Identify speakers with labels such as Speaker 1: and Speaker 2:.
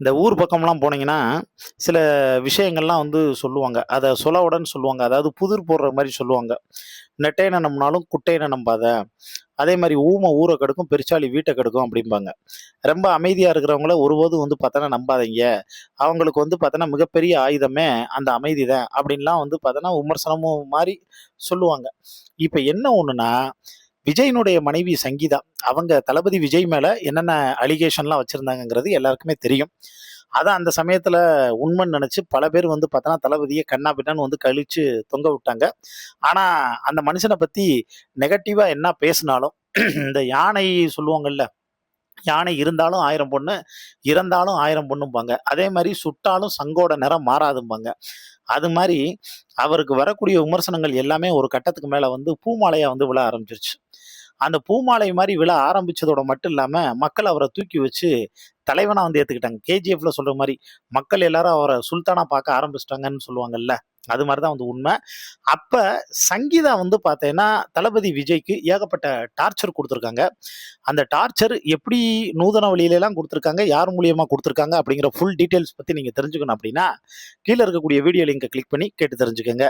Speaker 1: இந்த ஊர் பக்கம்லாம் போனீங்கன்னா, சில விஷயங்கள்லாம் சொல்லுவாங்க. அத சொலவுடன்னு சொல்லுவாங்க. அதாவது புதிர் போடுற மாரி சொல்லுவாங்க. "நெட்டையன நம்புனாலும் குட்டையன நம்பாத. அதே மாரி ஊம ஊர கெடுக்கும், பெருச்சாளி வீட்ட கெடுக்கும்" அப்படிம்பாங்க. ரொம்ப அமைதியா இருக்கிறவங்கள ஒருபோதும் பார்த்தோன்னா நம்பாதீங்க. அவங்களுக்கு பார்த்தோன்னா மிகப்பெரிய ஆயுதமே அந்த அமைதி தான். அப்படின்லாம் பார்த்தோன்னா விமர்சனமும் மாரி சொல்லுவாங்க. இப்ப என்ன ஒண்ணுன்னா, விஜயினுடைய மனைவி சங்கீதா, அவங்க தளபதி விஜய் மேல என்னென்ன அலிகேஷன்லாம் வச்சிருந்தாங்கங்கிறது எல்லாருக்குமே தெரியும். அத அந்த சமயத்துல உண்மைன்னு நெனச்சு பல பேர் பார்த்தோன்னா, தளபதிய கன்னா பின்னான்னு கழிச்சு தொங்க விட்டாங்க. ஆனா, அந்த மனுஷன பத்தி நெகட்டிவா என்ன பேசினாலும், இந்த யானை சொல்லுவாங்கல்ல, யானை இருந்தாலும் 1000 பொண்ணு, இறந்தாலும் 1000 பொண்ணும்பாங்க. அதே மாரி சுட்டாலும் சங்கோட நிறம் மாறாதும்பாங்க. அது மாரி அவருக்கு வரக்கூடிய விமர்சனங்கள் எல்லாமே ஒரு கட்டத்துக்கு மேல பூமாலையா விழ ஆரம்பிச்சுருச்சு. அந்த பூமாலை மாரி விழ ஆரம்பிச்சதோட மட்டும் இல்லாம, மக்கள் அவர தூக்கி வச்சு தலைவனா ஏத்துக்கிட்டாங்க. கேஜிஎஃப்ல சொல்ற மாரி, மக்கள் எல்லாரும் அவர சுல்தானா பார்க்க ஆரம்பிச்சுட்டாங்கன்னு சொல்லுவாங்கல்ல. அது மாரி தான் உண்ம. அப்ப சங்கீதா பார்த்தேன்னா, தளபதி விஜய்க்கு ஏகப்பட்ட டார்ச்சர் குடுத்துருக்காங்க. அந்த டார்ச்சர் எப்படி நூதன வழியிலலாம் குடுத்துருக்காங்க, யார் மூலியமா குடுத்துருக்காங்க அப்படிங்கிற ஃபுல் டீட்டெயில்ஸ் பத்தி நீங்க தெரிஞ்சுக்கணும் அப்படின்னா, கீழ இருக்கக்கூடிய வீடியோ லிங்க கிளிக் பண்ணி கேட்டு தெரிஞ்சுக்கங்க.